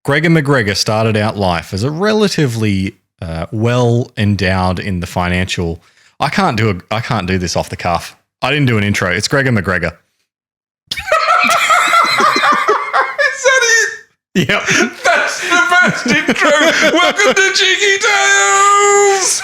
Gregor MacGregor started out life as a relatively well endowed in the financial. I can't do this off the cuff. I didn't do an intro. It's Gregor MacGregor. Is that it? Yep. That's the best intro. Welcome to Cheeky Tales.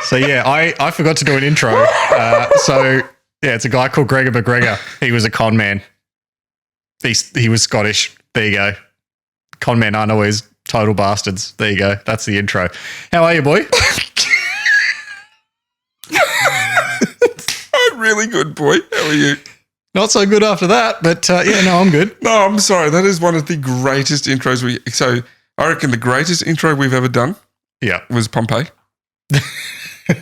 So yeah, I forgot to do an intro. It's a guy called Gregor MacGregor. He was a con man. He was Scottish. There you go. Con men aren't always total bastards. There you go. That's the intro. How are you, boy? I'm really good, boy. How are you? Not so good after that, but I'm good. No, I'm sorry. That is one of the greatest intros So I reckon the greatest intro we've ever done was Pompeii.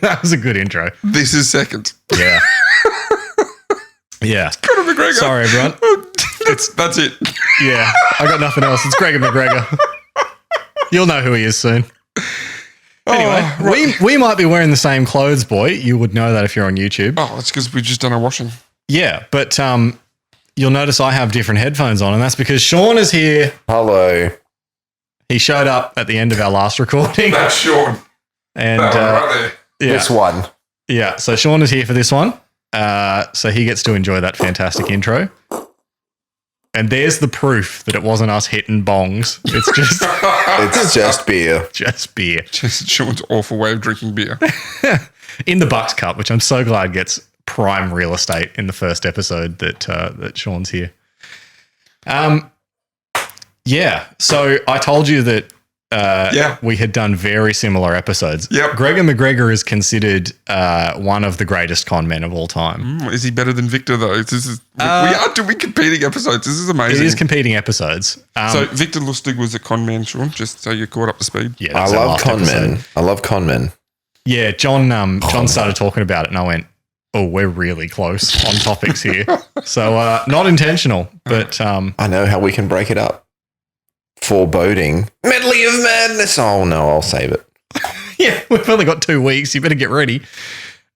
That was a good intro. This is second. Yeah. Yeah. Gregor MacGregor. Sorry, everyone. That's it. Yeah. I got nothing else. It's Gregor MacGregor. You'll know who he is soon. Anyway, right. we might be wearing the same clothes, boy. You would know that if you're on YouTube. Oh, it's because we've just done our washing. Yeah, but you'll notice I have different headphones on, and that's because Sean is here. Hello. He showed up at the end of our last recording. That's Sean. And right there. Yeah. This one. Yeah, so Sean is here for this one. So he gets to enjoy that fantastic intro. And there's the proof that it wasn't us hitting bongs. It's just It's just beer. just beer. Just Sean's awful way of drinking beer. In the Bucks Cup, which I'm so glad gets prime real estate in the first episode that Sean's here. Yeah, so I told you that we had done very similar episodes. Yep. Gregor MacGregor is considered one of the greatest con men of all time. Is he better than Victor, though? We are doing competing episodes. This is amazing. It is competing episodes. So Victor Lustig was a con man, Sean, just so you're caught up to speed. Yeah, I that's our love last con episode. men. I love con men. Yeah, John started talking about it and I went, oh, we're really close on topics here. So not intentional, but I know how we can break it up. Foreboding. Medley of madness. Oh, no, I'll save it. yeah, we've only got 2 weeks. You better get ready.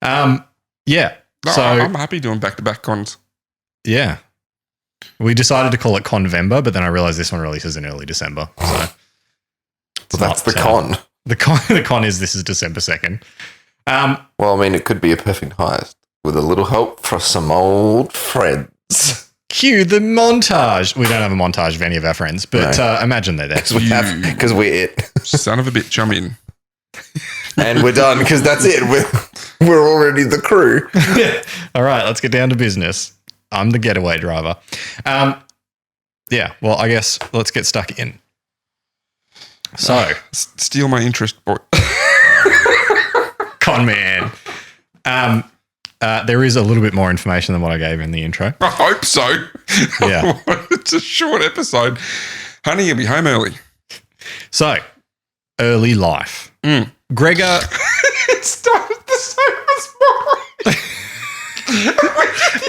Yeah. No, So I'm happy doing back-to-back cons. yeah, we decided to call it Convember, but then I realized this one releases in early December. So So that's the con. The con is this is December 2nd. Well, I mean, it could be a perfect heist with a little help from some old friends. Cue the montage. We don't have a montage of any of our friends, but imagine they're there. Because we're it. Son of a bitch, I'm in. And we're done because that's it. We're already the crew. All right, let's get down to business. I'm the getaway driver. Yeah, well, I guess let's get stuck in. So, Steal my interest, boy. con man. There is a little bit more information than what I gave in the intro. I hope so. Yeah. It's a short episode. Honey, you'll be home early. So, early life. Gregor. It started the same as mine.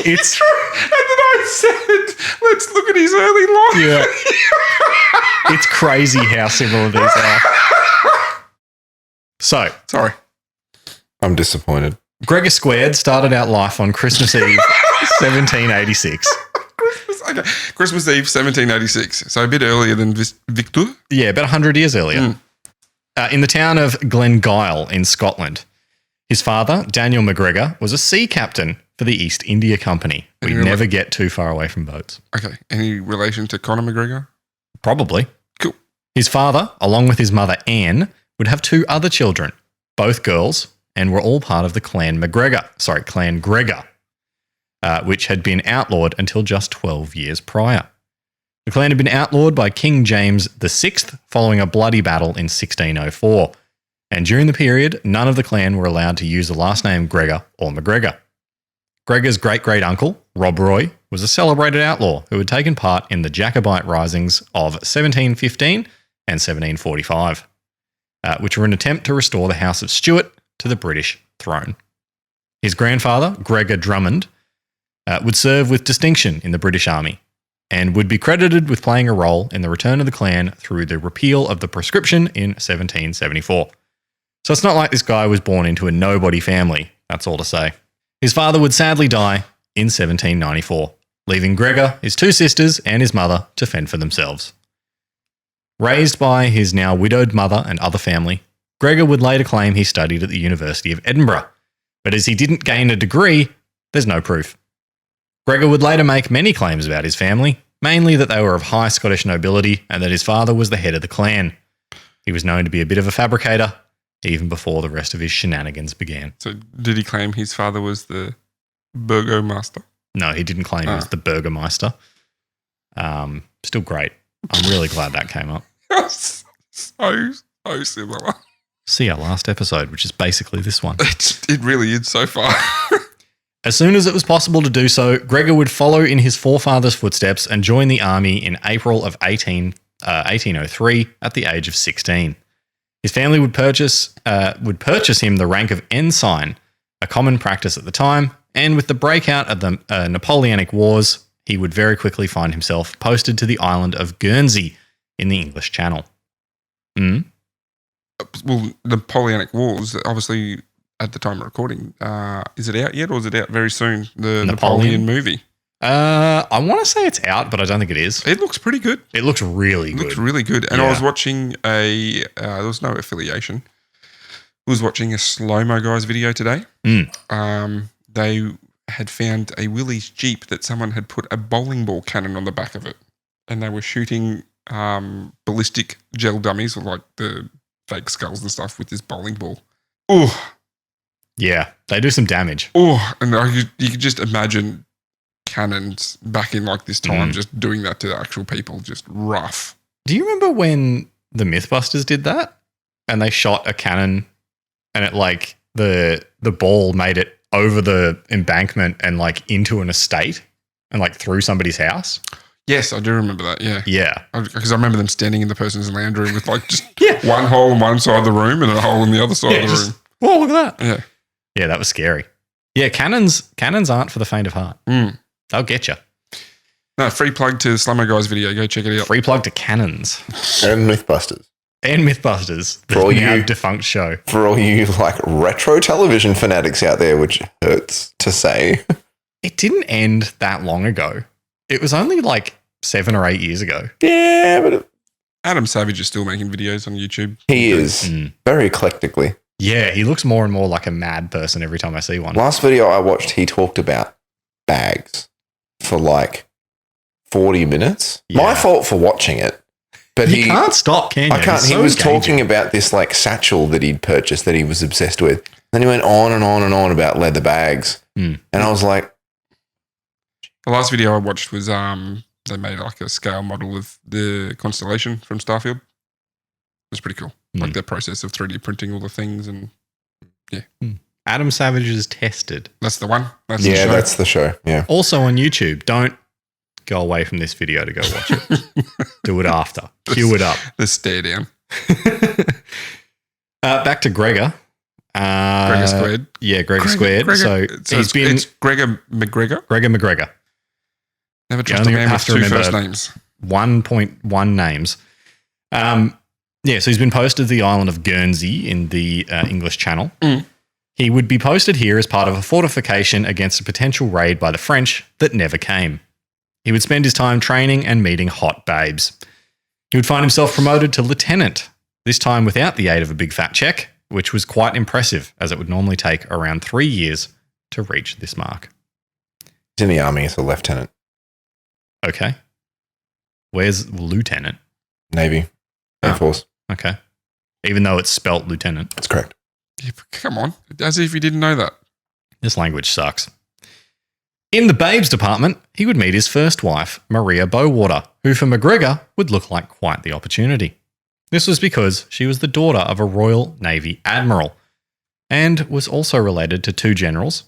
It's And then I said, let's look at his early life. Yeah. It's crazy how similar these are. So, Sorry. I'm disappointed. Gregor Squared started out life on Christmas Eve, 1786. Christmas Eve, 1786. So a bit earlier than Victor. Yeah, about 100 years earlier. In the town of Glengyle in Scotland. His father, Daniel MacGregor, was a sea captain for the East India Company. We never get too far away from boats. Okay. Any relation to Conor McGregor? Probably. Cool. His father, along with his mother Anne, would have 2 other children, both girls, and were all part of the Clan Gregor, which had been outlawed until just 12 years prior. The clan had been outlawed by King James VI following a bloody battle in 1604, and during the period, none of the clan were allowed to use the last name Gregor or MacGregor. Gregor's great-great-uncle, Rob Roy, was a celebrated outlaw who had taken part in the Jacobite risings of 1715 and 1745, which were an attempt to restore the House of Stuart to the British throne. His grandfather, Gregor Drummond, would serve with distinction in the British Army. and would be credited with playing a role in the return of the clan through the repeal of the proscription in 1774. So it's not like this guy was born into a nobody family, that's all to say. His father would sadly die in 1794, leaving Gregor, his two sisters, and his mother to fend for themselves. Raised by his now widowed mother and other family, Gregor would later claim he studied at the University of Edinburgh, but as he didn't gain a degree, there's no proof. Gregor would later make many claims about his family, mainly that they were of high Scottish nobility and that his father was the head of the clan. He was known to be a bit of a fabricator, even before the rest of his shenanigans began. So did he claim his father was the burgomaster? No, he didn't claim he was the burgomaster. Still great. I'm really glad that came up. So similar. See our last episode, which is basically this one. It really is so far. As soon as it was possible to do so, Gregor would follow in his forefather's footsteps and join the army in April of 1803 at the age of 16. His family would purchase him the rank of ensign, a common practice at the time, and with the breakout of the Napoleonic Wars, he would very quickly find himself posted to the island of Guernsey in the English Channel. Well, the Napoleonic Wars, obviously, at the time of recording, is it out yet or is it out very soon? The Napoleon movie. I want to say it's out, but I don't think it is. It looks pretty good. It looks really good. It looks really good. And I was watching there was no affiliation. I was watching a Slow-Mo Guys video today. They had found a Willys Jeep that someone had put a bowling ball cannon on the back of it. And they were shooting ballistic gel dummies, or like the fake skulls and stuff, with this bowling ball. Oh, yeah, they do some damage. Oh, and you could just imagine cannons back in like this time just doing that to the actual people, just rough. Do you remember when the Mythbusters did that? And they shot a cannon and it like the ball made it over the embankment and like into an estate and like through somebody's house? Yes, I do remember that, yeah. Yeah. Because I remember them standing in the person's lounge room with like just one hole on one side of the room and a hole on the other side of the room. Oh, look at that. Yeah. Yeah, that was scary. Yeah, cannons aren't for the faint of heart. They'll get you. No, free plug to the Slow-Mo Guys video. Go check it out. Free plug to cannons. And Mythbusters. And Mythbusters, the now defunct show. For all you like retro television fanatics out there, which hurts to say. It didn't end that long ago. It was only like 7 or 8 years ago. Yeah, but Adam Savage is still making videos on YouTube. He is. Very eclectically. Yeah, he looks more and more like a mad person every time I see one. Last video I watched, he talked about bags for like 40 minutes. Yeah. My fault for watching it. But you can't stop, can you? I can't. He was talking about this like satchel that he'd purchased that he was obsessed with. Then he went on and on and on about leather bags. And I was like... The last video I watched was they made like a scale model of the constellation from Starfield. It was pretty cool. Like the process of 3D printing all the things and yeah. Adam Savage's Tested. That's the one. That's the show. Yeah. Also on YouTube. Don't go away from this video to go watch it. Do it after. Cue it up. The stare down. Back to Gregor. Gregor Squared. Yeah, Gregor Squared. So it's Gregor MacGregor. Gregor MacGregor. Never trust a man with two first names. 1.1 names. Yeah, so he's been posted to the island of Guernsey in the English Channel. He would be posted here as part of a fortification against a potential raid by the French that never came. He would spend his time training and meeting hot babes. He would find himself promoted to lieutenant, this time without the aid of a big fat check, which was quite impressive, as it would normally take around 3 years to reach this mark. He's in the army as a lieutenant. Okay. Where's lieutenant? Navy. Air Force. Okay. Even though it's spelt lieutenant. That's correct. Yeah, come on. As if you didn't know that. This language sucks. In the babes department, he would meet his first wife, Maria Bowater, who for MacGregor would look like quite the opportunity. This was because she was the daughter of a Royal Navy admiral and was also related to 2 generals,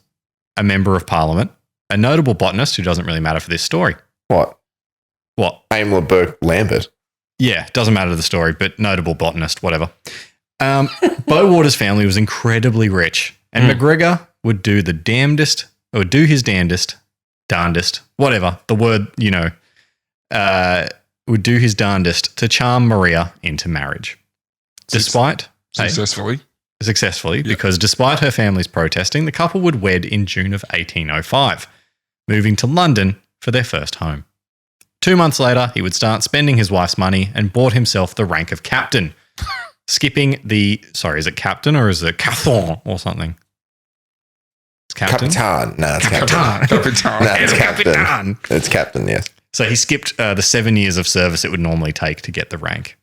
a member of parliament, a notable botanist who doesn't really matter for this story. What? Aimler Burke Lambert. Yeah, doesn't matter to the story, but notable botanist, whatever. Bowater's family was incredibly rich, and MacGregor would do the damnedest, or do his darndest, whatever, the word, would do his darndest to charm Maria into marriage. Successfully, because despite her family's protesting, the couple would wed in June of 1805, moving to London for their first home. 2 months later, he would start spending his wife's money and bought himself the rank of captain, skipping the... Sorry, is it captain or is it capon or something? It's captain? Capitan. No, it's captain. Capitan. No, it's captain. It's captain, yes. So he skipped the 7 years of service it would normally take to get the rank.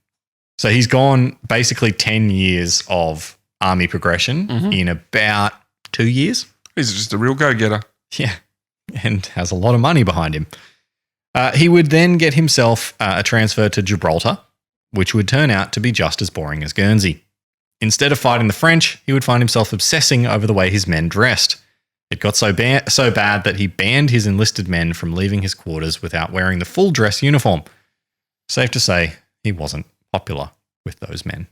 So he's gone basically 10 years of army progression in about 2 years. He's just a real go-getter. Yeah, and has a lot of money behind him. He would then get himself a transfer to Gibraltar, which would turn out to be just as boring as Guernsey. Instead of fighting the French, he would find himself obsessing over the way his men dressed. It got so bad that he banned his enlisted men from leaving his quarters without wearing the full dress uniform. Safe to say, he wasn't popular with those men.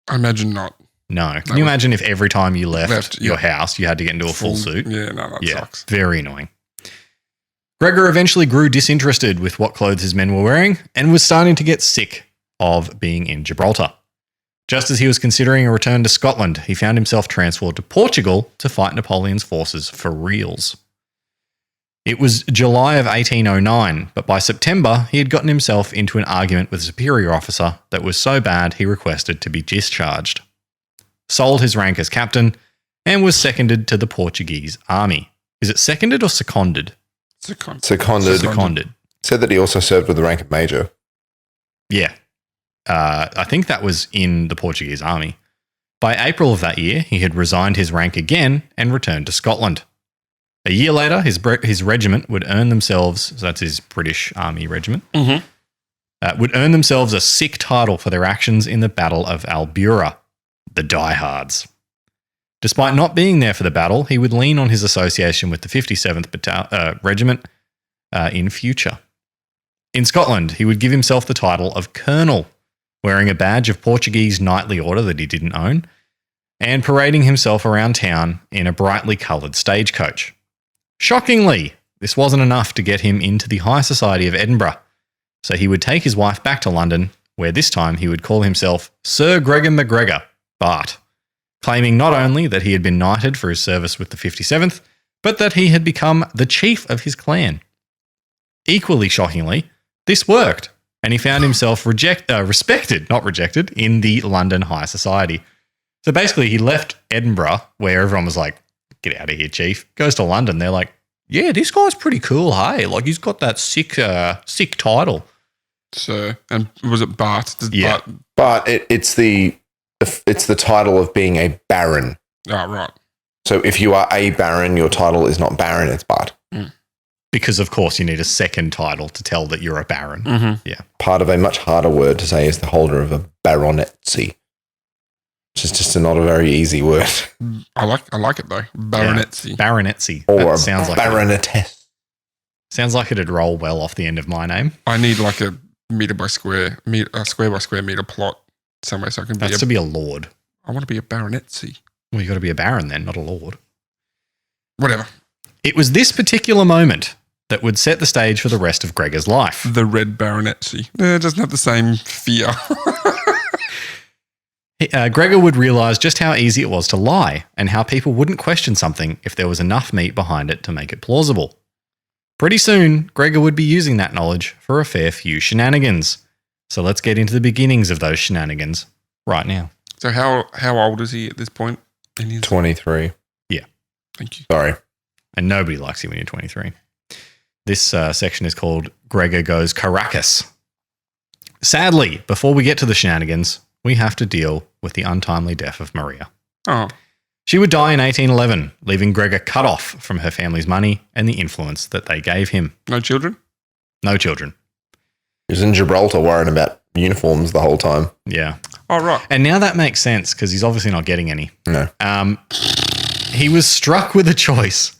I imagine not. No. Can you imagine if every time you left your house, you had to get into a full suit? Yeah, no, that sucks. Very annoying. Gregor eventually grew disinterested with what clothes his men were wearing and was starting to get sick of being in Gibraltar. Just as he was considering a return to Scotland, he found himself transferred to Portugal to fight Napoleon's forces for reals. It was July of 1809, but by September, he had gotten himself into an argument with a superior officer that was so bad he requested to be discharged. Sold his rank as captain and was seconded to the Portuguese army. Is it seconded or seconded? Seconded. Said that he also served with the rank of major. Yeah. I think that was in the Portuguese army. By April of that year, he had resigned his rank again and returned to Scotland. A year later, his regiment would earn themselves, so that's his British Army regiment, would earn themselves a sick title for their actions in the Battle of Albuera, the Diehards. Despite not being there for the battle, he would lean on his association with the 57th Regiment in future. In Scotland, he would give himself the title of Colonel, wearing a badge of Portuguese knightly order that he didn't own, and parading himself around town in a brightly coloured stagecoach. Shockingly, this wasn't enough to get him into the high society of Edinburgh, so he would take his wife back to London, where this time he would call himself Sir Gregor MacGregor, Bart, claiming not only that he had been knighted for his service with the 57th, but that he had become the chief of his clan. Equally shockingly, this worked, and he found himself respected, not rejected, in the London high society. So basically, he left Edinburgh, where everyone was like, get out of here, chief. Goes to London. They're like, yeah, this guy's pretty cool, hey? Like, he's got that sick title. So, and was it Bart? Yeah. But it's the title of being a baron. Oh, right. So if you are a baron, your title is not baron, it's Bart. Because, of course, you need a second title to tell that you're a baron. Yeah. Part of a much harder word to say is the holder of a baronetcy, which is just not a very easy word. I like it though. Baronetcy. Yeah. Baronetcy. Or a sounds like baronetess. Sounds like it'd roll well off the end of my name. I need like a square by square meter plot somewhere so I can to be a lord. I want to be a baronetcy. Well, you got to be a baron then, not a lord. Whatever. It was this particular moment that would set the stage for the rest of Gregor's life. The red baronetcy. It doesn't have the same fear. Gregor would realise just how easy it was to lie and how people wouldn't question something if there was enough meat behind it to make it plausible. Pretty soon, Gregor would be using that knowledge for a fair few shenanigans. So let's get into the beginnings of those shenanigans right now. So how old is he at this point? 23. Yeah. Thank you. Sorry. And nobody likes you when you're 23. This section is called Gregor Goes Caracas. Sadly, before we get to the shenanigans, we have to deal with the untimely death of Maria. Oh. She would die in 1811, leaving Gregor cut off from her family's money and the influence that they gave him. No children? No children. He was in Gibraltar worrying about uniforms the whole time. Yeah. Oh, right. And now that makes sense because he's obviously not getting any. No. He was struck with a choice.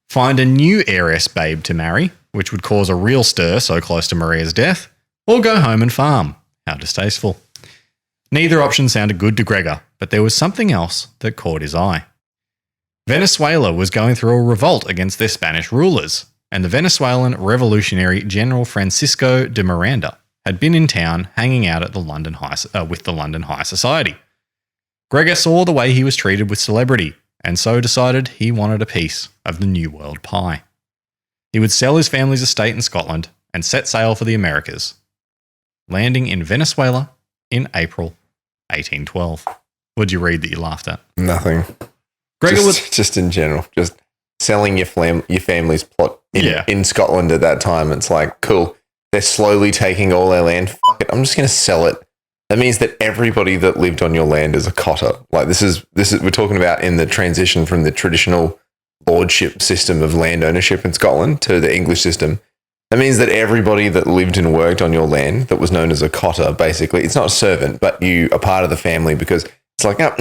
Find a new heiress babe to marry, which would cause a real stir so close to Maria's death, or go home and farm. How distasteful. Neither option sounded good to Gregor, but there was something else that caught his eye. Venezuela was going through a revolt against their Spanish rulers, and the Venezuelan revolutionary General Francisco de Miranda had been in town hanging out at the with the London High Society. Gregor saw the way he was treated with celebrity and so decided he wanted a piece of the New World pie. He would sell his family's estate in Scotland and set sail for the Americas, landing in Venezuela in April 1812. What'd you read that you laughed at? Nothing. Gregor just in general, just selling your family's plot in Scotland at that time. It's like, cool. They're slowly taking all their land. Fuck it. I'm just going to sell it. That means that everybody that lived on your land is a cotter. Like this is we're talking about in the transition from the traditional lordship system of land ownership in Scotland to the English system. That means that everybody that lived and worked on your land that was known as a cotter, basically, it's not a servant, but you are part of the family because it's like, no,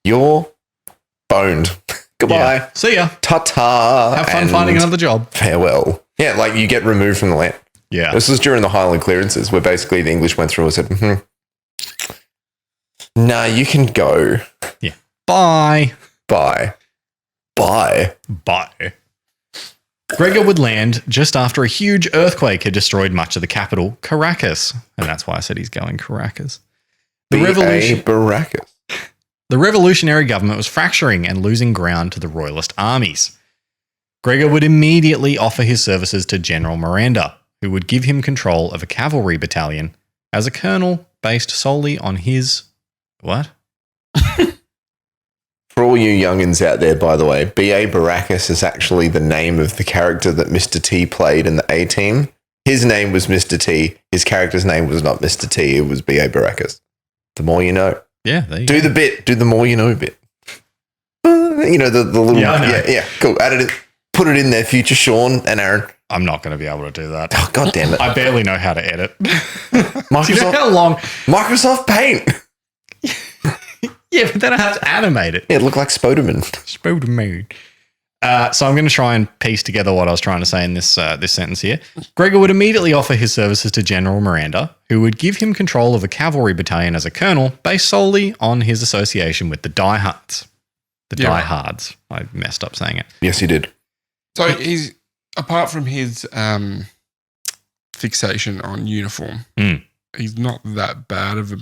you're boned. Goodbye. Yeah. See ya. Ta-ta. Have fun finding another job. Farewell. Yeah, like you get removed from the land. Yeah. This was during the Highland clearances where basically the English went through and said, nah, you can go. Yeah. Bye. Bye. Gregor would land just after a huge earthquake had destroyed much of the capital, Caracas. And that's why I said he's going Caracas. The revolutionary government was fracturing and losing ground to the royalist armies. Gregor would immediately offer his services to General Miranda, who would give him control of a cavalry battalion as a colonel based solely on his... What? For all you youngins out there, by the way, B.A. Baracus is actually the name of the character that Mr. T played in the A-Team. His name was Mr. T. His character's name was not Mr. T. It was B.A. Baracus. The more you know. Yeah, there you do go. the bit. Do the more you know bit. You know, the little... Yeah, cool. Added it. Put it in there, future Sean and Aaron. I'm not going to be able to do that. Oh, God damn it. I barely know how to edit. Microsoft, Do you know how long... Microsoft Paint. Yeah, but then I have to animate it. Yeah, it looked like Spoderman. So I'm going to try and piece together what I was trying to say in this sentence here. Gregor would immediately offer his services to General Miranda, who would give him control of a cavalry battalion as a colonel based solely on his association with the diehards. Diehards. I messed up saying it. Yes, you did. So he's, apart from his fixation on uniform, he's not that bad of a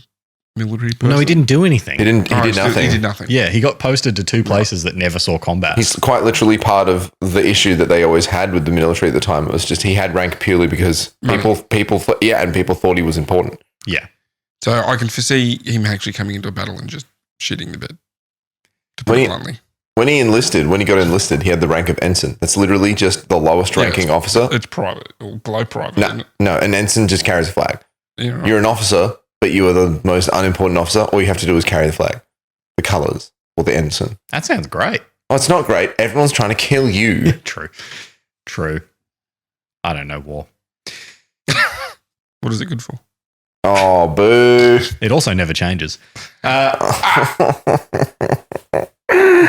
military person. No, he didn't do anything. He did nothing. He did nothing. Yeah, he got posted to two places that never saw combat. He's quite literally part of the issue that they always had with the military at the time. It was just he had rank purely because people thought he was important. Yeah. So I can foresee him actually coming into a battle and just shitting the bed, to put it bluntly. When he got enlisted, he had the rank of ensign. That's literally just the lowest ranking officer. It's private or below private. No, an ensign just carries a flag. Yeah, right. You're an officer, but you are the most unimportant officer. All you have to do is carry the flag, the colours, or the ensign. That sounds great. Oh, it's not great. Everyone's trying to kill you. True. I don't know war. What is it good for? Oh, boo. It also never changes.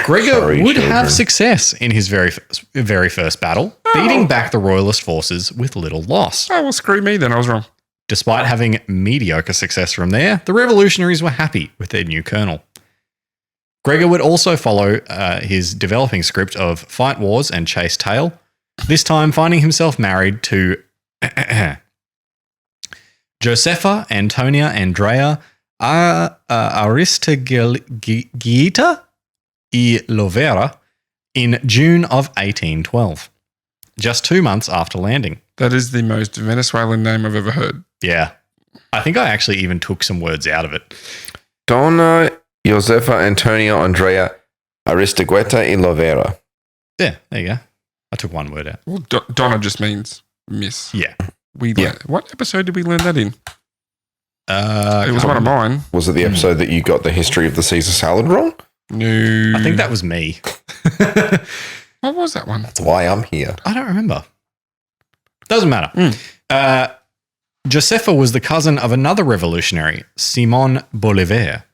Gregor would have success in his very first battle, beating back the royalist forces with little loss. Oh, well, screw me then. I was wrong. Despite having mediocre success from there, the revolutionaries were happy with their new colonel. Gregor would also follow his developing script of fight wars and chase tail, this time finding himself married to Josefa Antonia Andrea Aristeguieta y Lovera in June of 1812, just 2 months after landing. That is the most Venezuelan name I've ever heard. Yeah. I think I actually even took some words out of it. Donna Josefa Antonia Andrea Aristeguieta y Lovera. Yeah, there you go. I took one word out. Well, Donna just means miss. Yeah. What episode did we learn that in? It was one of remember. mine. Was it the episode that you got the history of the Caesar salad wrong? No. I think that was me. What was that one? That's why I'm here. I don't remember. Doesn't matter. Josefa was the cousin of another revolutionary, Simon Bolivar,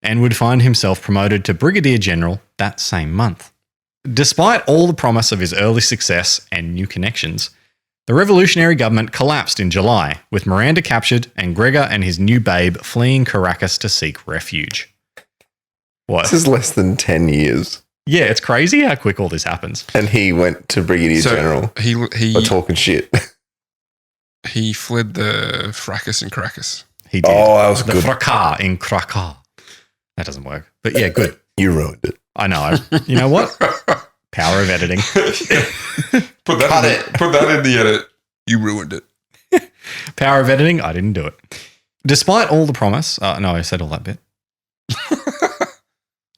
and would find himself promoted to brigadier general that same month. Despite all the promise of his early success and new connections, the revolutionary government collapsed in July, with Miranda captured and Gregor and his new babe fleeing Caracas to seek refuge. What? This is less than 10 years. Yeah, it's crazy how quick all this happens. And he went to Brigadier General He for talking shit. he fled the fracas in Caracas. He did. Oh, that was the good. fracas in Krakow. That doesn't work. But yeah, good. You ruined it. I know. You know what? Power of editing. Put that in the edit. You ruined it. Power of editing. I didn't do it. Despite all the promise. No, I said all that bit.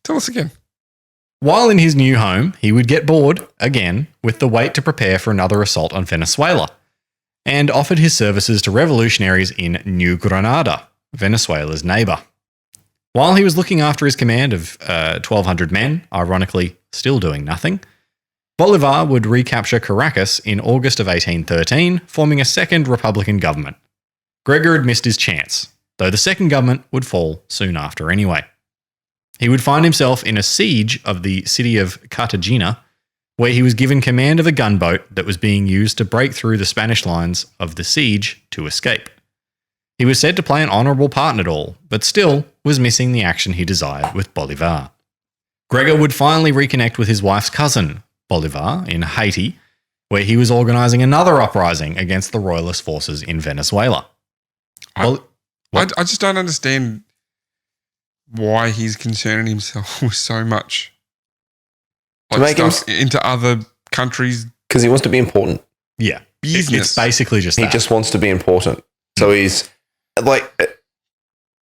Tell us again. While in his new home, he would get bored, again, with the wait to prepare for another assault on Venezuela, and offered his services to revolutionaries in New Granada, Venezuela's neighbour. While he was looking after his command of 1,200 men, ironically still doing nothing, Bolivar would recapture Caracas in August of 1813, forming a second Republican government. Gregor had missed his chance, though the second government would fall soon after anyway. He would find himself in a siege of the city of Cartagena, where he was given command of a gunboat that was being used to break through the Spanish lines of the siege to escape. He was said to play an honourable part in it all, but still was missing the action he desired with Bolivar. Gregor would finally reconnect with his wife's cousin, Bolivar, in Haiti, where he was organising another uprising against the royalist forces in Venezuela. I just don't understand why he's concerning himself with so much To make him- into other countries' Because he wants to be important. Yeah, business. it's basically just He that. just wants to be important. So he's like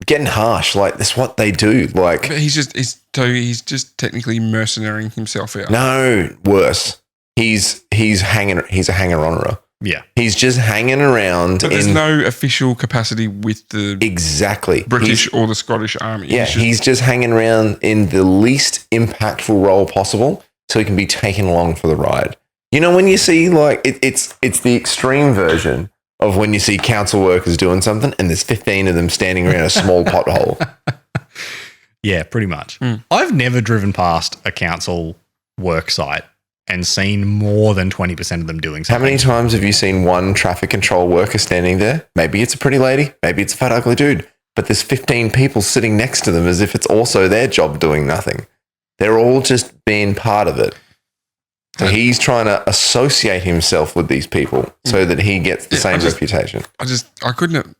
getting harsh. Like that's what they do. Like But he's just technically mercenarying himself out. no, worse. He's a hanger-onerer. Yeah. He's just hanging around. But there's no official capacity with the exactly British or the Scottish army. Yeah, he's just hanging around in the least impactful role possible, so he can be taken along for the ride. You know, when you see like it's the extreme version of when you see council workers doing something, and there's 15 of them standing around a small pothole. Yeah, pretty much. Mm. I've never driven past a council work site and seen more than 20% of them doing How something. many times have you seen one traffic control worker standing there? Maybe it's a pretty lady, maybe it's a fat ugly dude, but there's 15 people sitting next to them as if it's also their job doing nothing. They're all just being part of it. So he's trying to associate himself with these people so that he gets the same reputation. I couldn't.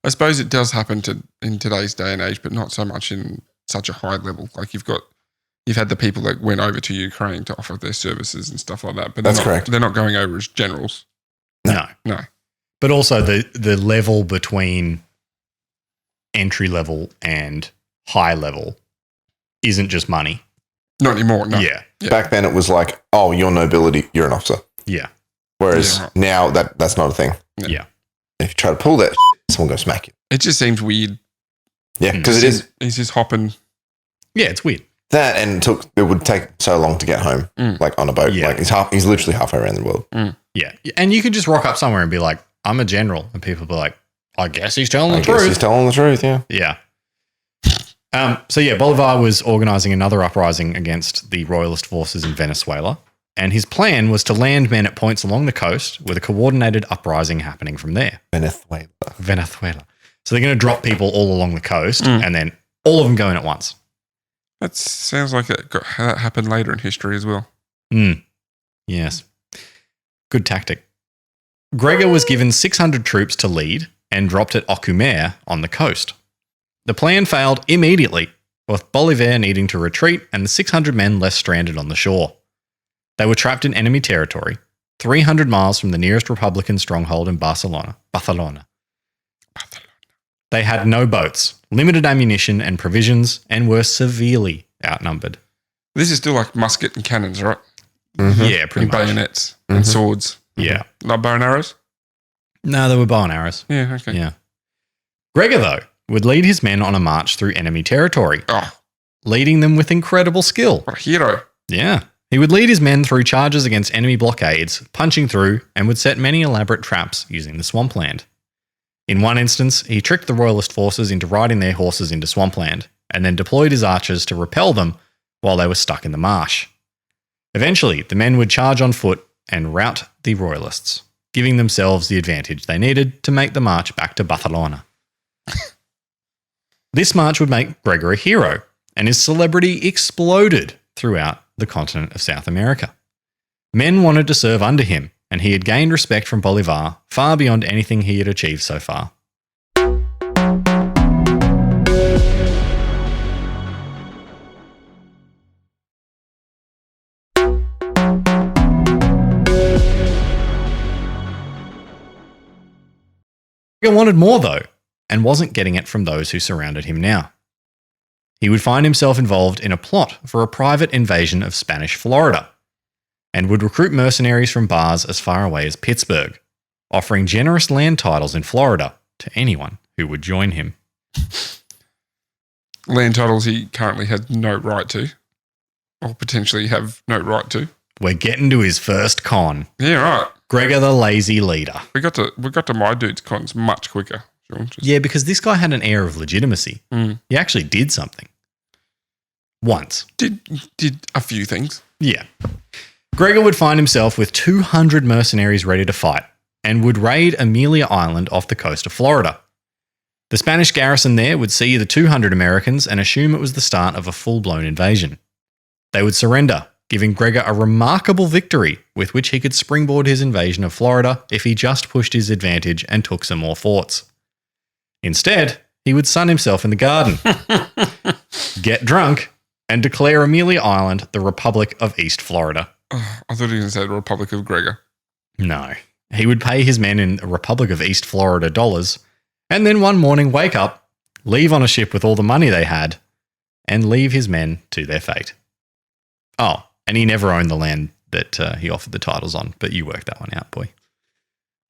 I suppose it does happen in today's day and age, but not so much in such a high level. Like you've had the people that went over to Ukraine to offer their services and stuff like that. But That's correct. They're not going over as generals. No. But also the level between entry level and high level isn't just money. Not anymore. No. Yeah. Back then it was like, oh, you're nobility, you're an officer. Yeah. Whereas now that's not a thing. Yeah. If you try to pull that, someone will go smack you. It just seems weird. Yeah, because it is. He's just hopping. Yeah, it's weird. That and it would take so long to get home, like on a boat. Yeah. Like he's literally halfway around the world. Yeah. And you could just rock up somewhere and be like, I'm a general. And people be like, I guess he's telling the I guess truth. he's telling the truth, yeah. Yeah. Bolivar was organising another uprising against the royalist forces in Venezuela, and his plan was to land men at points along the coast with a coordinated uprising happening from there. Venezuela. So they're going to drop people all along the coast and then all of them go in at once. That sounds like that happened later in history as well. Yes. Good tactic. Gregor was given 600 troops to lead and dropped at Ocumer on the coast. The plan failed immediately, with Bolivar needing to retreat and the 600 men left stranded on the shore. They were trapped in enemy territory, 300 miles from the nearest Republican stronghold in Barcelona. They had no boats, limited ammunition and provisions, and were severely outnumbered. This is still like musket and cannons, right? Mm-hmm. Yeah, pretty And much. bayonets and swords. Yeah. Not bow and arrows? No, they were bow and arrows. Yeah, okay. Yeah. Gregor, though, would lead his men on a march through enemy territory, Oh, leading them with incredible skill. what a hero. Yeah. He would lead his men through charges against enemy blockades, punching through, and would set many elaborate traps using the swampland. In one instance, he tricked the royalist forces into riding their horses into swampland, and then deployed his archers to repel them while they were stuck in the marsh. Eventually, the men would charge on foot and rout the royalists, giving themselves the advantage they needed to make the march back to Barcelona. This march would make Gregor a hero, and his celebrity exploded throughout the continent of South America. Men wanted to serve under him, and he had gained respect from Bolivar far beyond anything he had achieved so far. Gregor wanted more, though, and wasn't getting it from those who surrounded him now. He would find himself involved in a plot for a private invasion of Spanish Florida, and would recruit mercenaries from bars as far away as Pittsburgh, offering generous land titles in Florida to anyone who would join him. Land titles he currently has no right to, or potentially have no right to. We're getting to his first con. Yeah, right. Gregor the lazy leader. We got to my dude's cons much quicker. Sean. Yeah, because this guy had an air of legitimacy. He actually did something. Once. Did a few things. Yeah. Gregor would find himself with 200 mercenaries ready to fight and would raid Amelia Island off the coast of Florida. The Spanish garrison there would see the 200 Americans and assume it was the start of a full-blown invasion. They would surrender, giving Gregor a remarkable victory with which he could springboard his invasion of Florida if he just pushed his advantage and took some more forts. Instead, he would sun himself in the garden, get drunk, and declare Amelia Island the Republic of East Florida. Oh, I thought he was going to say the Republic of Gregor. No. He would pay his men in the Republic of East Florida dollars, and then one morning wake up, leave on a ship with all the money they had, and leave his men to their fate. Oh, and he never owned the land that he offered the titles on, but you worked that one out, boy.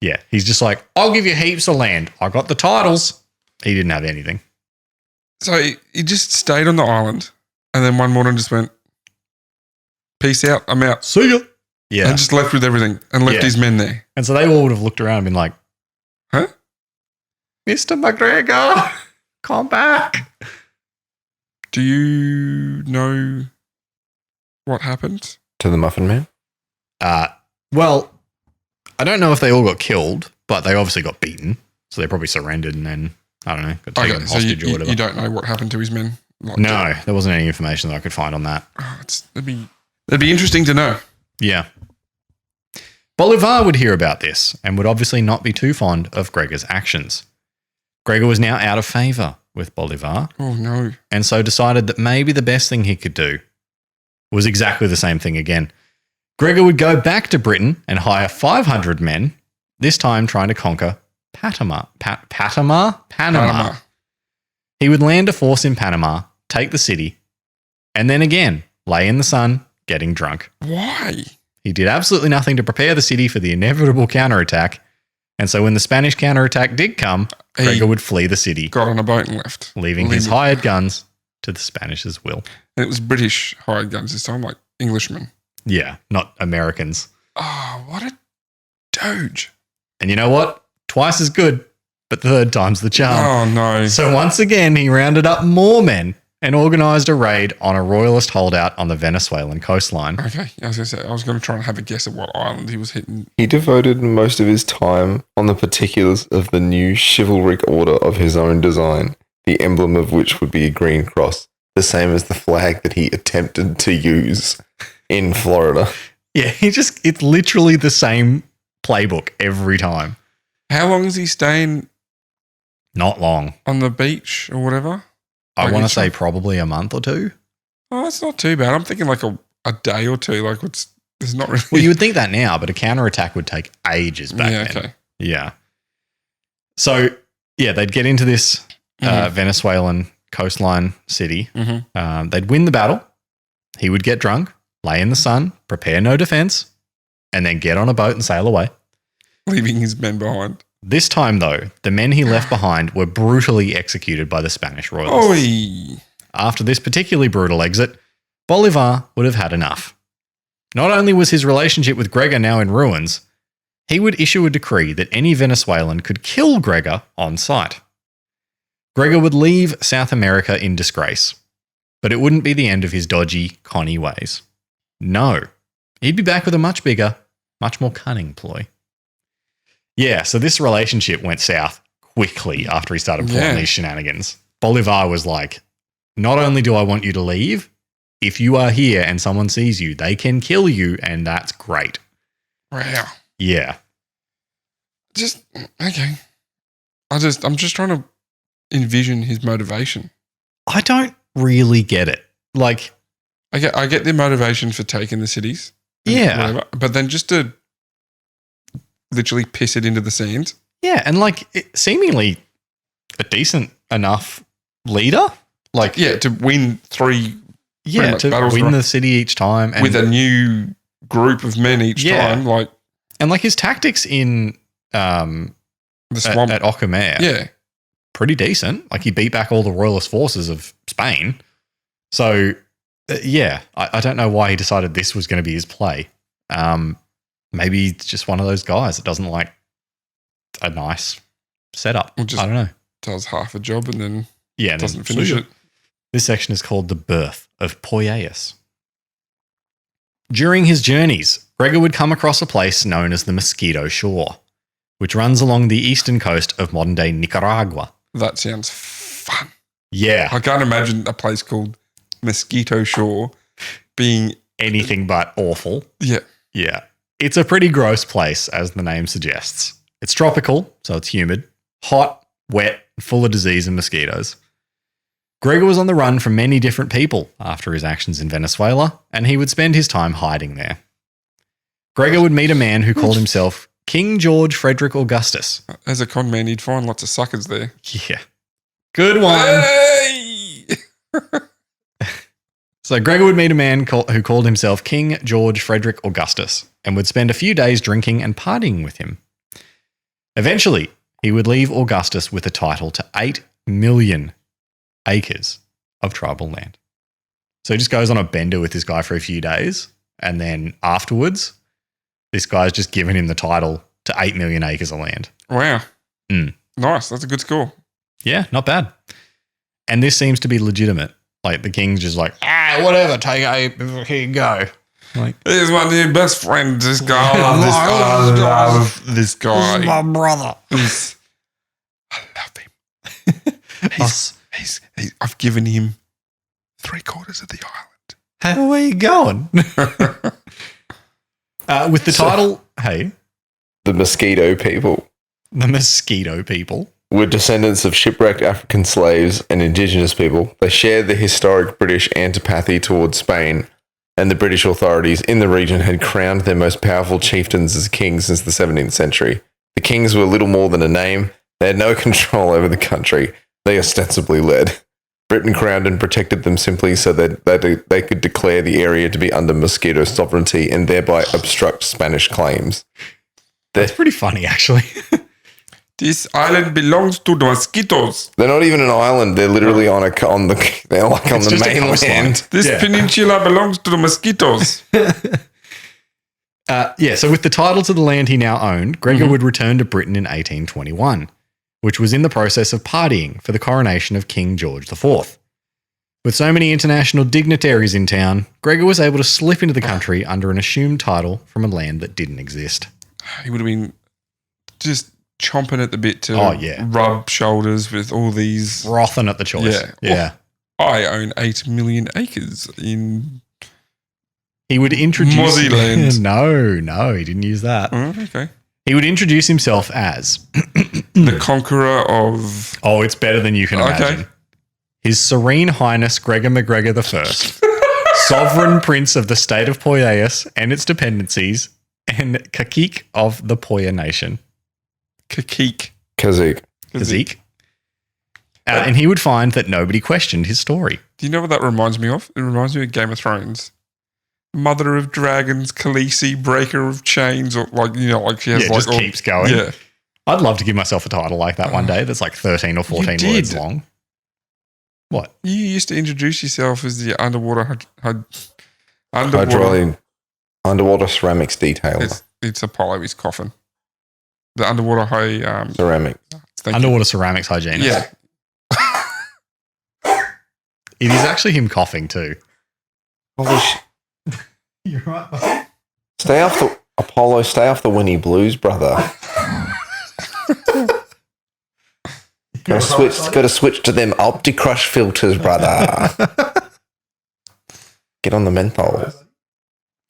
Yeah, he's just like, I'll give you heaps of land. I got the titles. He didn't have anything. So he just stayed on the island, and then one morning just went, peace out, I'm out. See ya. Yeah. And just left with everything and left his men there. And so they all would have looked around and been like, huh? Mr. MacGregor, come back. Do you know what happened? To the Muffin Man? Well, I don't know if they all got killed, but they obviously got beaten. So they probably surrendered and then, I don't know, got taken hostage or whatever. You don't know what happened to his men? Like, no, there wasn't any information that I could find on that. Oh, that'd be interesting to know. Yeah. Bolivar would hear about this and would obviously not be too fond of Gregor's actions. Gregor was now out of favour with Bolivar. Oh, no. And so decided that maybe the best thing he could do was exactly the same thing again. Gregor would go back to Britain and hire 500 men, this time trying to conquer Panama. He would land a force in Panama, take the city, and then again lay in the sun getting drunk. Why? He did absolutely nothing to prepare the city for the inevitable counterattack, and so when the Spanish counterattack did come, Gregor would flee the city. Got on a boat and left. Leaving his hired guns to the Spanish's will. And it was British hired guns this time, like Englishmen. Yeah, not Americans. Oh, what a doge. And you know what? Twice as good, but the third time's the charm. Oh, no. So once again, he rounded up more men and organised a raid on a royalist holdout on the Venezuelan coastline. Okay, I was going to say, I was going to try and have a guess at what island he was hitting. He devoted most of his time on the particulars of the new chivalric order of his own design, the emblem of which would be a green cross, the same as the flag that he attempted to use in Florida. Yeah, it's literally the same playbook every time. How long is he staying? Not long. On the beach or whatever? I want to say probably a month or two. Oh, that's not too bad. I'm thinking like a day or two. Like it's not really. Well, you would think that now, but a counterattack would take ages back then. Okay. Yeah. So, yeah, they'd get into this Venezuelan coastline city. Mm-hmm. They'd win the battle. He would get drunk, lay in the sun, prepare no defense, and then get on a boat and sail away. Leaving his men behind. This time, though, the men he left behind were brutally executed by the Spanish royalists. Oy. After this particularly brutal exit, Bolivar would have had enough. Not only was his relationship with Gregor now in ruins, he would issue a decree that any Venezuelan could kill Gregor on sight. Gregor would leave South America in disgrace, but it wouldn't be the end of his dodgy, conny ways. No, he'd be back with a much bigger, much more cunning ploy. Yeah, so this relationship went south quickly after he started pulling these shenanigans. Bolivar was like, not only do I want you to leave, if you are here and someone sees you, they can kill you, and that's great. Wow. Yeah. Just okay. I'm just trying to envision his motivation. I don't really get it. Like, I get the motivation for taking the cities. Yeah. Whatever, but then just to literally piss it into the sands. Yeah, and like seemingly a decent enough leader. Like, yeah, to win 3 yeah, to win the city each time. And with a new group of men each time. Like, and like his tactics in the swamp at Ockermare. Yeah. Pretty decent. Like he beat back all the royalist forces of Spain. So, I don't know why he decided this was going to be his play. Maybe he's just one of those guys that doesn't like a nice setup. I don't know. Does half a job and then and doesn't finish it. This section is called The Birth of Poyaeus. During his journeys, Gregor would come across a place known as the Mosquito Shore, which runs along the eastern coast of modern-day Nicaragua. That sounds fun. Yeah. I can't imagine a place called Mosquito Shore being anything but awful. Yeah. Yeah. It's a pretty gross place, as the name suggests. It's tropical, so it's humid, hot, wet, full of disease and mosquitoes. Gregor was on the run from many different people after his actions in Venezuela, and he would spend his time hiding there. Gregor would meet a man who called himself King George Frederick Augustus. As a con man, he'd find lots of suckers there. Yeah. Good one. Hey! So Gregor would meet a man who called himself King George Frederick Augustus and would spend a few days drinking and partying with him. Eventually, he would leave Augustus with a title to 8 million acres of tribal land. So he just goes on a bender with this guy for a few days, and then afterwards, this guy's just given him the title to 8 million acres of land. Wow. Nice. That's a good score. Yeah, not bad. And this seems to be legitimate. Like the king's just like, whatever, take 8, here you go. Like, here's my new best friend, this guy. I love this guy. This is my brother. I love him. I've given him 3/4 of the island. How are you going? With the title, the Mosquito people. The Mosquito people were descendants of shipwrecked African slaves and indigenous people. They shared the historic British antipathy towards Spain, and the British authorities in the region had crowned their most powerful chieftains as kings since the 17th century. The kings were little more than a name. They had no control over the country. They ostensibly led. Britain crowned and protected them simply so that they could declare the area to be under Mosquito sovereignty and thereby obstruct Spanish claims. That's pretty funny, actually. This island belongs to the mosquitoes. They're not even an island. They're literally they're like on the mainland. This peninsula belongs to the mosquitoes. So with the title to the land he now owned, Gregor would return to Britain in 1821, which was in the process of partying for the coronation of King George IV. With so many international dignitaries in town, Gregor was able to slip into the country under an assumed title from a land that didn't exist. He would have been just chomping at the bit to rub shoulders with all these. Frothing at the choice. Yeah. I own 8 million acres in. He would introduce. Mozziland. No, he didn't use that. Oh, okay. He would introduce himself as the conqueror of. Oh, it's better than you can imagine. His Serene Highness Gregor MacGregor I, Sovereign Prince of the State of Poyaeus and its dependencies, and Cacique of the Poya Nation. Cacique. And he would find that nobody questioned his story. Do you know what that reminds me of? It reminds me of Game of Thrones. Mother of Dragons, Khaleesi, Breaker of Chains, or she has just keeps going. Yeah. I'd love to give myself a title like that one day that's like 13 or 14 words long. What? You used to introduce yourself as the underwater ceramics detailer. It's Apollo, his coffin. The underwater ceramic. Underwater ceramics hygienist. Yeah. It is actually him coughing too. Holy shit. You're right. Stay off the Winnie Blues, brother. Got to switch to them Opti-Crush filters, brother. Get on the menthol.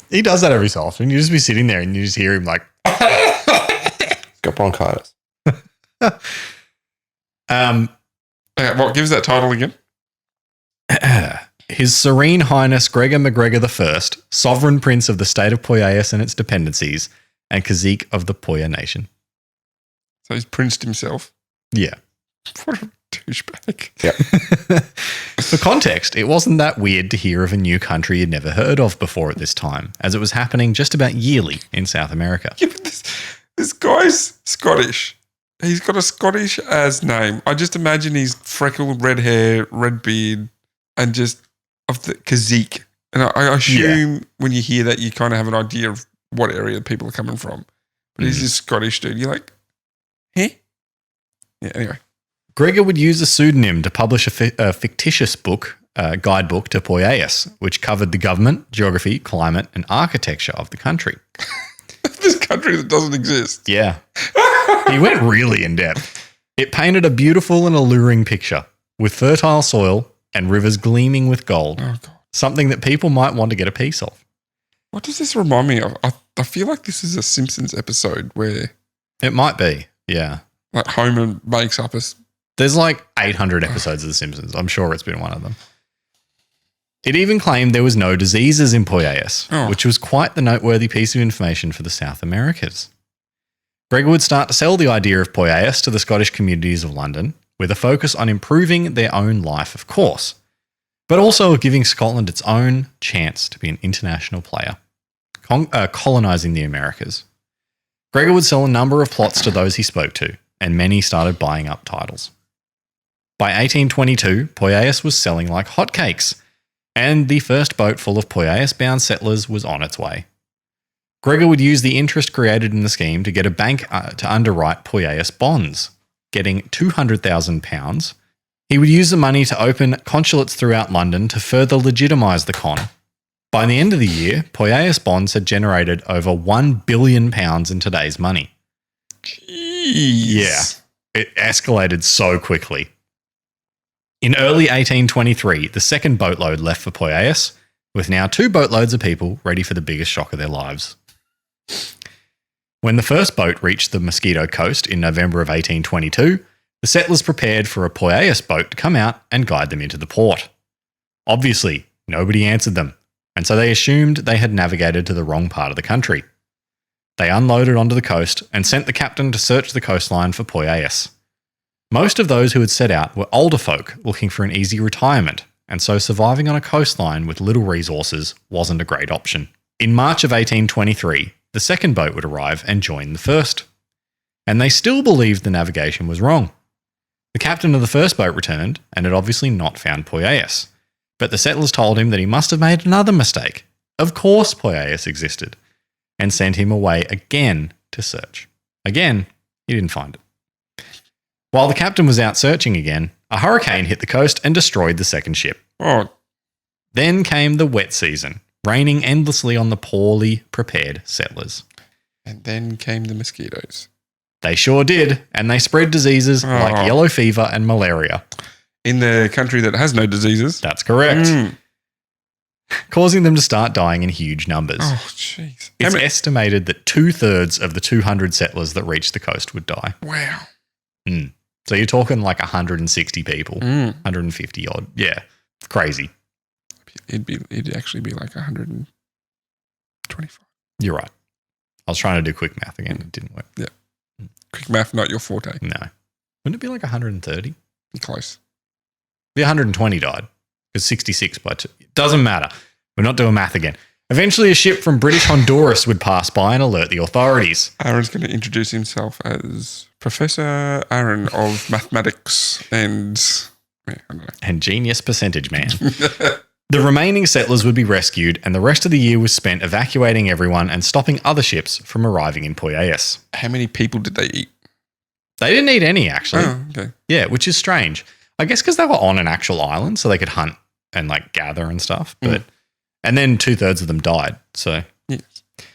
He does that every so often. You just be sitting there and you just hear him like, got bronchitis. What gives that title again? His Serene Highness Gregor MacGregor I, Sovereign Prince of the State of Poyais and its dependencies, and Cazique of the Poya Nation. So he's princed himself. Yeah. What a douchebag. Yeah. For context, it wasn't that weird to hear of a new country you'd never heard of before at this time, as it was happening just about yearly in South America. Yeah, but this guy's Scottish. He's got a Scottish as name. I just imagine he's freckled, red hair, red beard, and just of the Cazique. And I assume when you hear that, you kind of have an idea of what area people are coming from. But he's this Scottish dude. You're like, huh? Yeah, anyway. Gregor would use a pseudonym to publish a fictitious book, guidebook to Poyais, which covered the government, geography, climate, and architecture of the country. This country that doesn't exist. Yeah. He went really in depth. It painted a beautiful and alluring picture with fertile soil and rivers gleaming with gold, Oh, God. something that people might want to get a piece of. What does this remind me of? I feel like this is a Simpsons episode where It might be, yeah. like Homer makes up There's like 800 episodes of The Simpsons. I'm sure it's been one of them. It even claimed there was no diseases in Poyais, which was quite the noteworthy piece of information for the South Americas. Gregor would start to sell the idea of Poyais to the Scottish communities of London, with a focus on improving their own life, of course, but also giving Scotland its own chance to be an international player, colonising the Americas. Gregor would sell a number of plots to those he spoke to, and many started buying up titles. By 1822, Poyais was selling like hotcakes, and the first boat full of Poyais-bound settlers was on its way. Gregor would use the interest created in the scheme to get a bank to underwrite Poyais bonds, getting £200,000. He would use the money to open consulates throughout London to further legitimise the con. By the end of the year, Poyais bonds had generated over £1 billion in today's money. Jeez. Yeah, it escalated so quickly. In early 1823, the second boatload left for Poyais, with now 2 boatloads of people ready for the biggest shock of their lives. When the first boat reached the Mosquito Coast in November of 1822, the settlers prepared for a Poyais boat to come out and guide them into the port. Obviously, nobody answered them, and so they assumed they had navigated to the wrong part of the country. They unloaded onto the coast and sent the captain to search the coastline for Poyais. Most of those who had set out were older folk looking for an easy retirement, and so surviving on a coastline with little resources wasn't a great option. In March of 1823, the second boat would arrive and join the first. And they still believed the navigation was wrong. The captain of the first boat returned and had obviously not found Poyais, but the settlers told him that he must have made another mistake. Of course Poyais existed, and sent him away again to search. Again, he didn't find it. While the captain was out searching again, a hurricane hit the coast and destroyed the second ship. Oh, Then came the wet season, raining endlessly on the poorly prepared settlers. and then came the mosquitoes. They sure did, and they spread diseases like yellow fever and malaria. In the country that has no diseases. That's correct. Causing them to start dying in huge numbers. Oh, jeez. It's estimated that 2/3 of the 200 settlers that reached the coast would die. Wow. So you're talking like 160 people, 150 odd. Yeah, crazy. It'd actually be like 125. You're right. I was trying to do quick math again. It didn't work. Yeah. Quick math, not your forte. No. Wouldn't it be like 130? Close. The 120 died because 66 by 2. It doesn't matter. We're not doing math again. Eventually, a ship from British Honduras would pass by and alert the authorities. Aaron's going to introduce himself as Professor Aaron of Mathematics and I don't know. And genius percentage man. The remaining settlers would be rescued, and the rest of the year was spent evacuating everyone and stopping other ships from arriving in Poyais. How many people did they eat? They didn't eat any, actually. Oh, okay. Yeah, which is strange. I guess because they were on an actual island, so they could hunt and like gather and stuff. And then 2/3 of them died. So Yes.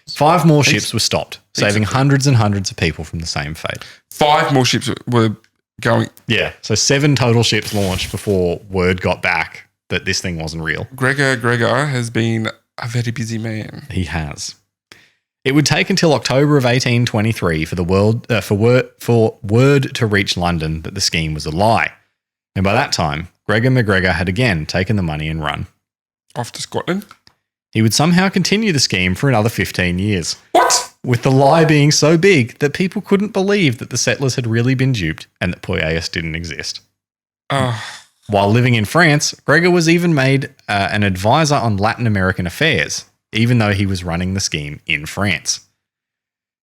5 more ships were stopped, saving hundreds and hundreds of people from the same fate. 5 more ships were going. Yeah, so 7 total ships launched before word got back that this thing wasn't real. Gregor MacGregor has been a very busy man. He has. It would take until October of 1823 for word to reach London that the scheme was a lie. And by that time, Gregor MacGregor had again taken the money and run. Off to Scotland? He would somehow continue the scheme for another 15 years. What? With the lie being so big that people couldn't believe that the settlers had really been duped and that Poyais didn't exist. While living in France, Gregor was even made an advisor on Latin American affairs, even though he was running the scheme in France.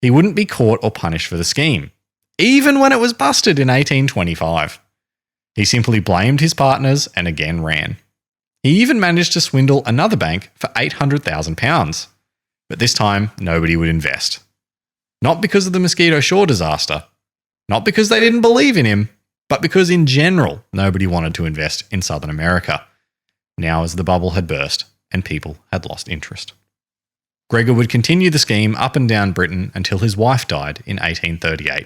He wouldn't be caught or punished for the scheme, even when it was busted in 1825. He simply blamed his partners and again ran. He even managed to swindle another bank for £800,000. But this time, nobody would invest. Not because of the Mosquito Shore disaster, not because they didn't believe in him, but because in general, nobody wanted to invest in Southern America. Now as the bubble had burst and people had lost interest. Gregor would continue the scheme up and down Britain until his wife died in 1838,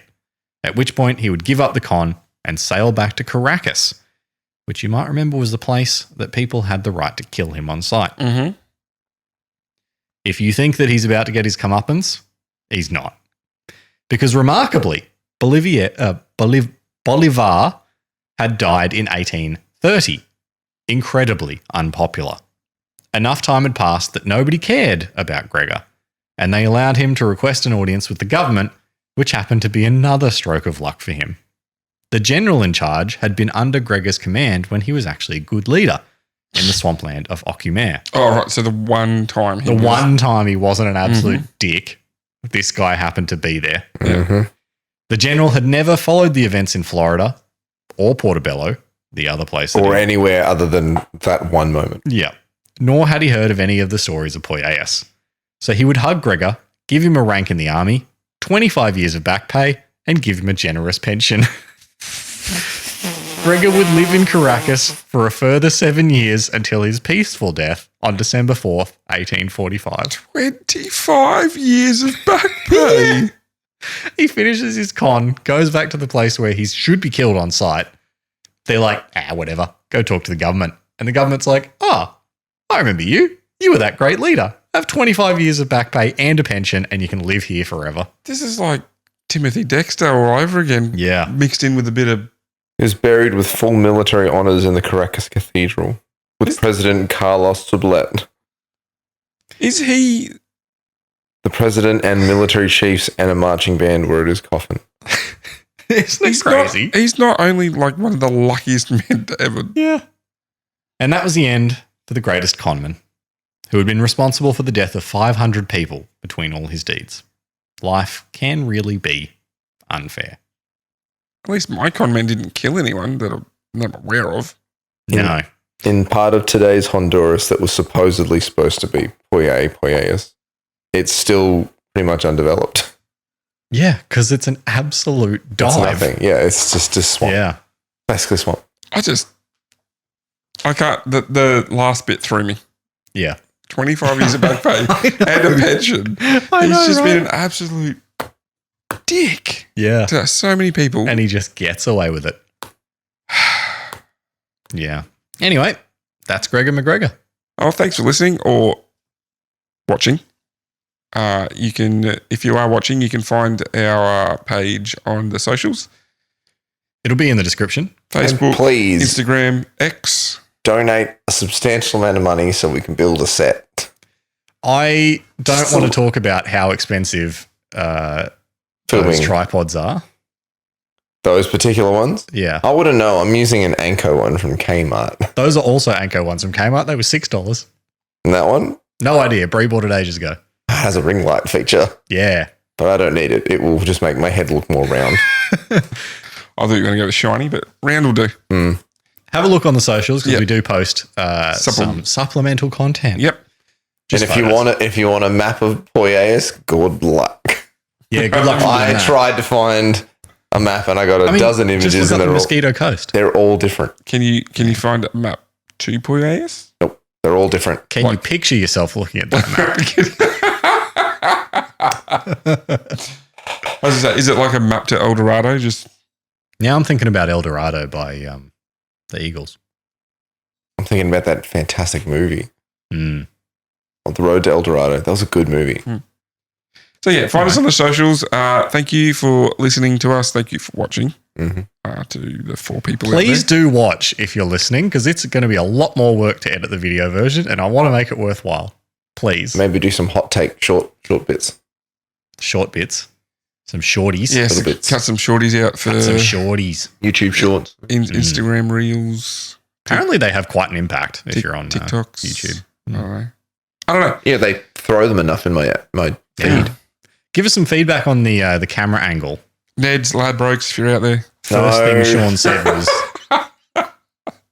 at which point he would give up the con and sail back to Caracas, which you might remember was the place that people had the right to kill him on sight. Mm-hmm. If you think that he's about to get his comeuppance, he's not. Because remarkably, Bolivar had died in 1830, incredibly unpopular. Enough time had passed that nobody cared about Gregor, and they allowed him to request an audience with the government, which happened to be another stroke of luck for him. The general in charge had been under Gregor's command when he was actually a good leader in the swampland of Ocumer. Oh, right. So the one time he wasn't an absolute dick, this guy happened to be there. Mm-hmm. The general had never followed the events in Florida or Portobello, the other place. Or anywhere other than that one moment. Yeah. Nor had he heard of any of the stories of Poyais. So he would hug Gregor, give him a rank in the army, 25 years of back pay, and give him a generous pension. Gregor would live in Caracas for a further 7 years until his peaceful death on December 4th, 1845. 25 years of back pay. Yeah. He finishes his con, goes back to the place where he should be killed on sight. They're like, whatever, go talk to the government. And the government's like, I remember you. You were that great leader. Have 25 years of back pay and a pension and you can live here forever. This is like Timothy Dexter all over again. Yeah. Mixed in with a bit of... He was buried with full military honours in the Caracas Cathedral with President Carlos Sublet. Is he... The president and military chiefs and a marching band were at his coffin. Isn't it crazy? He's not only like one of the luckiest men to ever... Yeah. And that was the end for the greatest conman, who had been responsible for the death of 500 people between all his deeds. Life can really be unfair. At least my con man didn't kill anyone that I'm not aware of. No. In part of today's Honduras that was supposedly supposed to be Poyais, it's still pretty much undeveloped. Yeah, because it's an absolute dive. It's nothing. Yeah, it's just a swamp. Yeah. Basically swamp. I can't, the last bit threw me. Yeah. 25 years of back pay and a pension. He's just been an absolute dick. Yeah. To so many people. And he just gets away with it. Yeah. Anyway, that's Gregor MacGregor. Oh, thanks for listening or watching. You can, if you are watching, you can find our page on the socials. It'll be in the description. Facebook, and please, Instagram, X. Donate a substantial amount of money so we can build a set. I don't want to talk about how expensive those tripods are. Those particular ones? Yeah. I wouldn't know. I'm using an Anko one from Kmart. Those are also Anko ones from Kmart. They were $6. And that one? No idea. Bree bought it ages ago. Has a ring light feature. Yeah. But I don't need it. It will just make my head look more round. I thought you were going to go with shiny, but round will do. Mm. Have a look on the socials because we do post some supplemental content. Yep. And if you want a map of Poyais, good luck. Yeah, good luck. I tried to find a map and I got a dozen images. Just look and up the Mosquito Coast. They're all different. Can you find a map to Poyais? Nope. They're all different. Can you picture yourself looking at that map? I was say, is it like a map to El Dorado? Just now I'm thinking about El Dorado by the Eagles. I'm thinking about that fantastic movie. Mm. On the Road to El Dorado. That was a good movie. So yeah, find us on the socials. Thank you for listening to us. Thank you for watching. Mm-hmm. To the 4 people. Please do watch if you're listening, because it's going to be a lot more work to edit the video version, and I want to make it worthwhile. Please. Maybe do some hot take short bits. Short bits. Some shorties. Yes, Little bits. cut some shorties out for Some shorties. YouTube shorts. Instagram reels. Apparently they have quite an impact if you're on TikToks. YouTube. I don't know. Yeah, they throw them enough in my feed. Yeah. Give us some feedback on the camera angle. Ned's Ladbrokes, if you're out there. First thing Sean said was,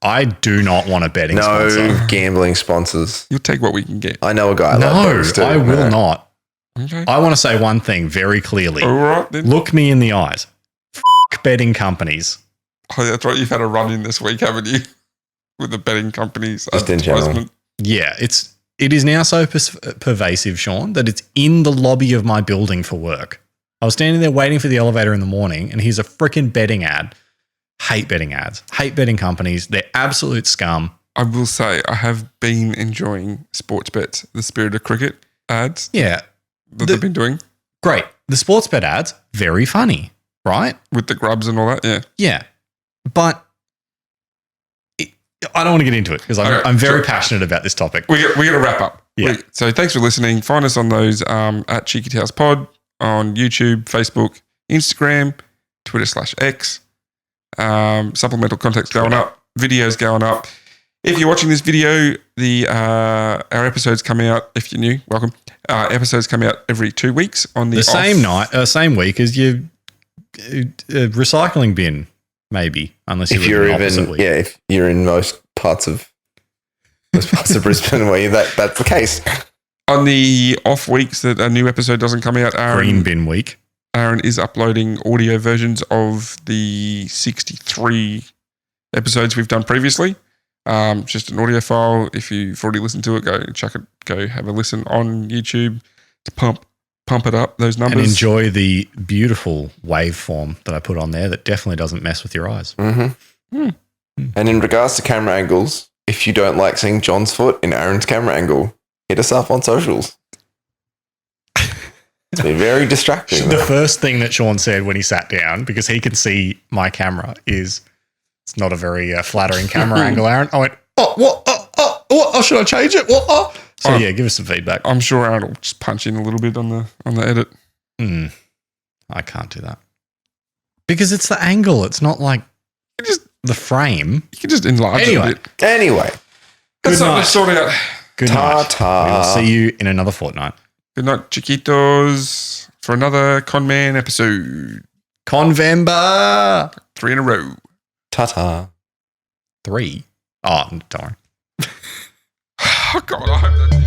I do not want a betting sponsor. Gambling sponsors. You'll take what we can get. I know a guy No, like those too. I will not. Okay. I want to say one thing very clearly. All right then. Look me in the eyes. Betting companies. Oh, that's right. You've had a run in this week, haven't you? With the betting companies. Just in general. Yeah, it is now so pervasive, Sean, that it's in the lobby of my building for work. I was standing there waiting for the elevator in the morning, and here's a freaking betting ad. Hate betting ads. Hate betting companies. They're absolute scum. I will say I have been enjoying sports bets, the Spirit of Cricket ads Yeah, that they've been doing great. The sports bet ads, very funny, right? with the grubs and all that. Yeah. Yeah, but I don't want to get into it because I'm very passionate about this topic. We're going to wrap up. Yeah. So thanks for listening. Find us on those at Cheeky Tales Pod on YouTube, Facebook, Instagram, Twitter/X. Supplemental content's going up. Videos going up. If you're watching this video, our episodes come out. If you're new, welcome. Episodes come out every 2 weeks on the same week as your recycling bin, maybe, unless If you're you're if you're in most parts of Brisbane where that's the case. On the off weeks that a new episode doesn't come out, green bin week. Aaron is uploading audio versions of the 63 episodes we've done previously. Just an audio file. If you've already listened to it, go have a listen on YouTube to pump it up, those numbers. And enjoy the beautiful waveform that I put on there that definitely doesn't mess with your eyes. Mm-hmm. And in regards to camera angles, if you don't like seeing John's foot in Aaron's camera angle, hit us up on socials. It's been very distracting. The first thing that Sean said when he sat down, because he can see my camera, is it's not a very flattering camera angle, Aaron. I went, what? Should I change it? What? So yeah, give us some feedback. I'm sure Aaron will just punch in a little bit on the edit. I can't do that because it's the angle. It's not like the frame. You can just enlarge it a bit. Anyway, got something to sort out. Good night. Ta-ta. We will see you in another fortnight. Good night, Chiquitos, for another Conman episode. Convember. 3 in a row. Ta-ta. 3. Oh, darn. Oh, God, I hope that...